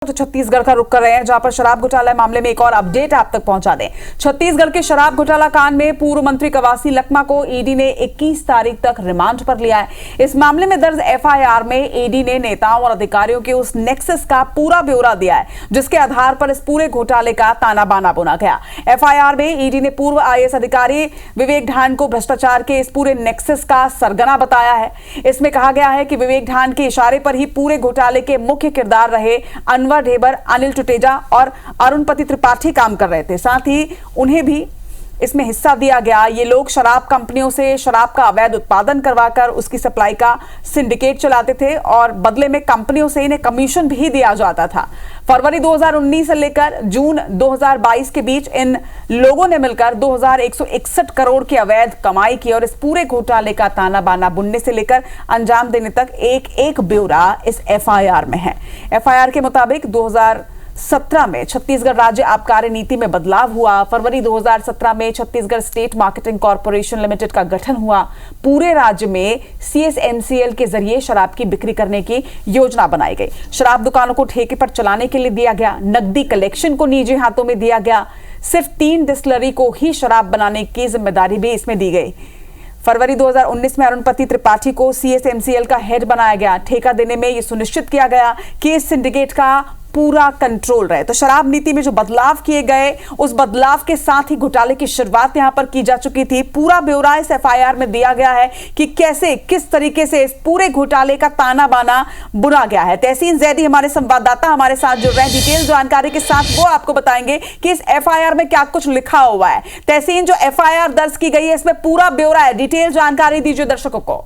तो छत्तीसगढ़ का रुख कर रहे हैं, जहां पर शराब घोटाला मामले में एक और अपडेट आप तक पहुंचा दें। छत्तीसगढ़ के शराब घोटाला कांड में पूर्व मंत्री कवासी लखमा को ईडी ने 21 तारीख तक रिमांड पर लिया है। इस मामले में दर्ज एफआईआर में ईडी ने नेताओं और अधिकारियों के उस नेक्सस का पूरा ब्यौरा दिया है, जिसके आधार पर इस पूरे घोटाले का ताना बाना बुना गया। एफआईआर में ईडी ने पूर्व आईएएस अधिकारी विवेक ढांड को भ्रष्टाचार के इस पूरे नेक्सस का सरगना बताया है। इसमें कहा गया है कि विवेक ढांड के इशारे पर ही पूरे घोटाले के मुख्य किरदार रहे अनवर ढेबर, अनिल टुटेजा और अरुणपति त्रिपाठी काम कर रहे थे। साथ ही उन्हें भी इसमें हिस्सा दिया गया। ये लोग शराब कंपनियों से शराब का अवैध उत्पादन करवाकर उसकी सप्लाई का सिंडिकेट चलाते थे और बदले में कंपनियों से इन्हें कमीशन भी दिया जाता था। फरवरी 2019 से लेकर जून 2022 के बीच इन लोगों ने मिलकर 2161 करोड़ की अवैध कमाई की और इस पूरे घोटाले का ताना बाना बुनने से लेकर अंजाम देने तक एक एक ब्यौरा इस एफआईआर में है। एफआईआर के मुताबिक 2017 में छत्तीसगढ़ राज्य आबकारी नीति में बदलाव हुआ। फरवरी 2017 में Chhattisgarh state marketing corporation limited का गठन हुआ। पूरे राज्य में सीएसएमसीएल के जरिए शराब की बिक्री करने की योजना बनाई गई। शराब दुकानों को ठेके पर चलाने के लिए दिया गया। नकदी कलेक्शन को निजी हाथों में दिया गया। सिर्फ 3 डिस्टिलरी को ही शराब बनाने की जिम्मेदारी भी इसमें दी गई। फरवरी 2019 में अरुणपति त्रिपाठी को सीएसएमसीएल का हेड बनाया गया। ठेका देने में यह सुनिश्चित किया गया कि इस सिंडिकेट का पूरा कंट्रोल रहे। तो शराब नीति में जो बदलाव किए गए, उस बदलाव के साथ ही घोटाले की शुरुआत यहां पर की जा चुकी थी। पूरा ब्यौरा इस एफआईआर में दिया गया है कि कैसे किस तरीके से इस पूरे घोटाले का ताना बाना बुना गया है। तहसीन जैदी हमारे संवाददाता हमारे साथ जुड़ रहे हैं डिटेल जानकारी के साथ। वो आपको बताएंगे कि इस एफआईआर में क्या कुछ लिखा हुआ है। तहसीन, जो एफआईआर दर्ज की गई है इसमें पूरा ब्यौरा है, डिटेल जानकारी दीजिए दर्शकों को।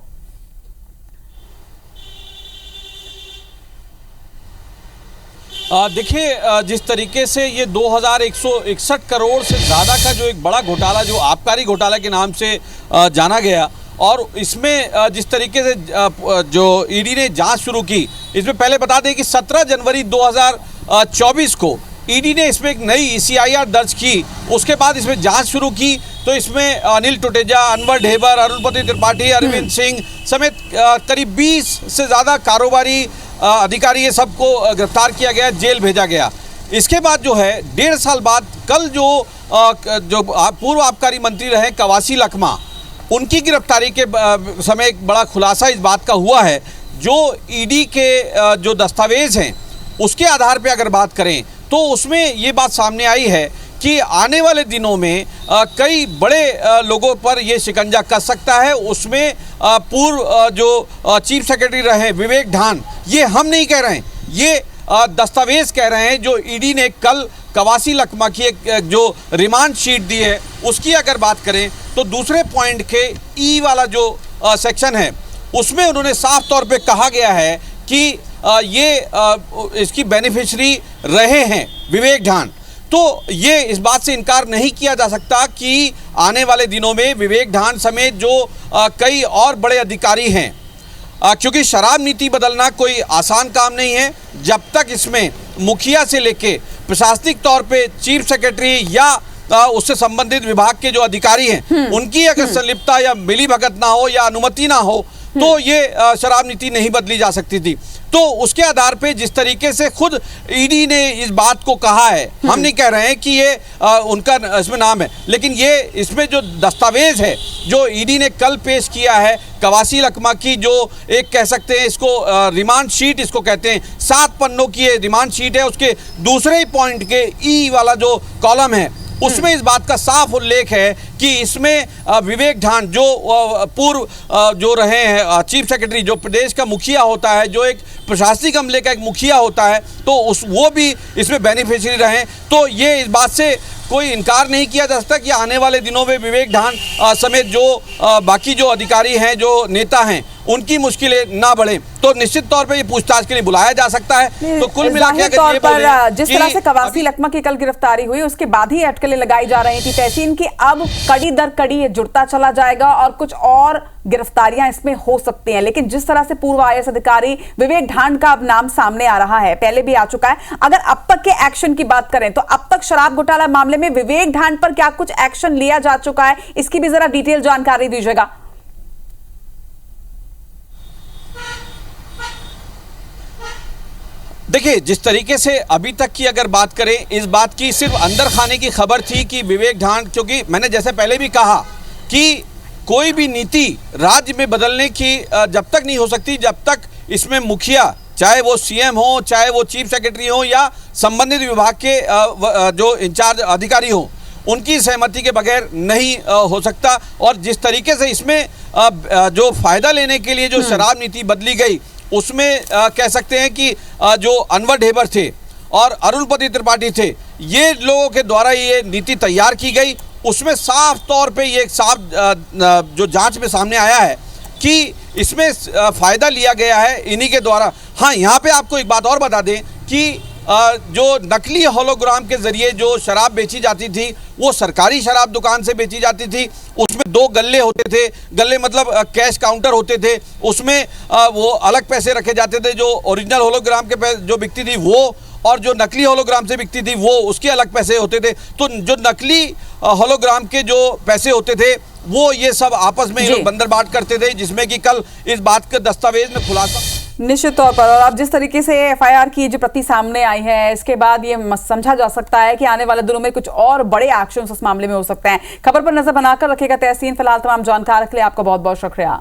देखिए, जिस तरीके से ये 2161 करोड़ से ज़्यादा का जो एक बड़ा घोटाला जो आबकारी घोटाला के नाम से जाना गया, और इसमें जिस तरीके से जो ईडी ने जांच शुरू की, इसमें पहले बता दें कि 17 जनवरी 2024 को ईडी ने इसमें एक नई ECIR दर्ज की। उसके बाद इसमें जांच शुरू की तो इसमें अनिल टुटेजा, अनवर ढेबर, अरुणपति त्रिपाठी, अरविंद सिंह समेत करीब 20 से ज़्यादा कारोबारी अधिकारी ये सबको गिरफ्तार किया गया, जेल भेजा गया। इसके बाद जो है 1.5 साल बाद कल जो पूर्व आबकारी मंत्री रहे कवासी लखमा, उनकी गिरफ्तारी के समय एक बड़ा खुलासा इस बात का हुआ है। जो ईडी के जो दस्तावेज हैं उसके आधार पे अगर बात करें तो उसमें ये बात सामने आई है कि आने वाले दिनों में कई बड़े लोगों पर ये शिकंजा कस सकता है। उसमें पूर्व जो चीफ सेक्रेटरी रहे विवेक ढांड, ये हम नहीं कह रहे हैं, ये दस्तावेज कह रहे हैं जो ईडी ने कल कवासी लखमा की एक जो रिमांड शीट दी है उसकी अगर बात करें तो दूसरे पॉइंट के ई वाला जो सेक्शन है उसमें उन्होंने साफ तौर पे कहा गया है कि इसकी बेनिफिशियरी रहे हैं विवेक ढांड। तो ये इस बात से इनकार नहीं किया जा सकता कि आने वाले दिनों में विवेक ढांड समेत जो कई और बड़े अधिकारी हैं, क्योंकि शराब नीति बदलना कोई आसान काम नहीं है। जब तक इसमें मुखिया से लेके प्रशासनिक तौर पे चीफ सेक्रेटरी या उससे संबंधित विभाग के जो अधिकारी हैं उनकी अगर संलिप्तता या मिलीभगत ना हो या अनुमति ना हो तो ये शराब नीति नहीं बदली जा सकती थी। तो उसके आधार पे जिस तरीके से खुद ईडी ने इस बात को कहा है, हम नहीं कह रहे हैं कि ये उनका इसमें नाम है, लेकिन ये इसमें जो दस्तावेज है जो ईडी ने कल पेश किया है कवासी लखमा की, जो एक कह सकते हैं इसको रिमांड शीट इसको कहते हैं, 7 पन्नों की ये रिमांड शीट है। उसके दूसरे ही पॉइंट के ई वाला जो कॉलम है उसमें इस बात का साफ उल्लेख है कि इसमें विवेक ढांड जो पूर्व जो रहे हैं चीफ सेक्रेटरी, जो प्रदेश का मुखिया होता है, जो एक प्रशासनिक अमले का एक मुखिया होता है, तो वो भी इसमें बेनिफिशियरी रहे। तो ये इस बात से कोई इनकार नहीं किया जा सकता कि आने वाले दिनों में विवेक ढांड समेत जो बाकी जो अधिकारी हैं, जो नेता हैं, उनकी मुश्किलें ना बढ़े। तो निश्चित तौर पे ये पूछताछ के लिए बुलाया जा सकता है। तो कुल मिलाकर जिस तरह से कवासी लखमा की कल गिरफ्तारी हुई उसके बाद ही अटकलें लगाई जा रही थी तहसीन की, अब कड़ी दर कड़ी ये जुड़ता चला जाएगा और कुछ और गिरफ्तारियां इसमें हो सकती हैं। लेकिन जिस तरह से पूर्व आईएएस अधिकारी विवेक ढांड का अब नाम सामने आ रहा है, पहले भी आ चुका है, अगर अब तक के एक्शन की बात करें तो अब तक शराब घोटाला मामले में विवेक ढांड पर क्या कुछ एक्शन लिया जा चुका है, इसकी भी जरा डिटेल जानकारी दीजिएगा। देखिए, जिस तरीके से अभी तक की अगर बात करें, इस बात की सिर्फ अंदर खाने की खबर थी कि विवेक ढांड, क्योंकि मैंने जैसे पहले भी कहा कि कोई भी नीति राज्य में बदलने की जब तक नहीं हो सकती जब तक इसमें मुखिया, चाहे वो सीएम हो, चाहे वो चीफ सेक्रेटरी हो या संबंधित विभाग के जो इंचार्ज अधिकारी हो, उनकी सहमति के बगैर नहीं हो सकता। और जिस तरीके से इसमें जो फायदा लेने के लिए जो शराब नीति बदली गई, उसमें कह सकते हैं कि जो अनवर ढेबर थे और अरुणपति त्रिपाठी थे, ये लोगों के द्वारा ये नीति तैयार की गई। उसमें साफ तौर पे ये साफ जो जांच में सामने आया है कि इसमें फ़ायदा लिया गया है इन्हीं के द्वारा। हाँ, यहाँ पे आपको एक बात और बता दें कि जो नकली होलोग्राम के ज़रिए जो शराब बेची जाती थी, वो सरकारी शराब दुकान से बेची जाती थी। उसमें 2 गल्ले होते थे, गल्ले मतलब कैश काउंटर होते थे, उसमें वो अलग पैसे रखे जाते थे। जो ओरिजिनल होलोग्राम के जो बिकती थी वो, और जो नकली होलोग्राम से बिकती थी वो, उसके अलग पैसे होते थे। तो जो नकली होलोग्राम के जो पैसे होते थे वो ये सब आपस में ये लोग बंदरबाट करते थे, जिसमें कि कल इस बात के दस्तावेज में खुलासा निश्चित तौर पर। और अब जिस तरीके से एफआईआर की जो प्रति सामने आई है, इसके बाद ये समझा जा सकता है कि आने वाले दिनों में कुछ और बड़े एक्शंस इस मामले में हो सकते हैं। खबर पर नजर बनाकर रखेगा तहसीन। फिलहाल तमाम जानकारी के लिए आपका बहुत बहुत शुक्रिया।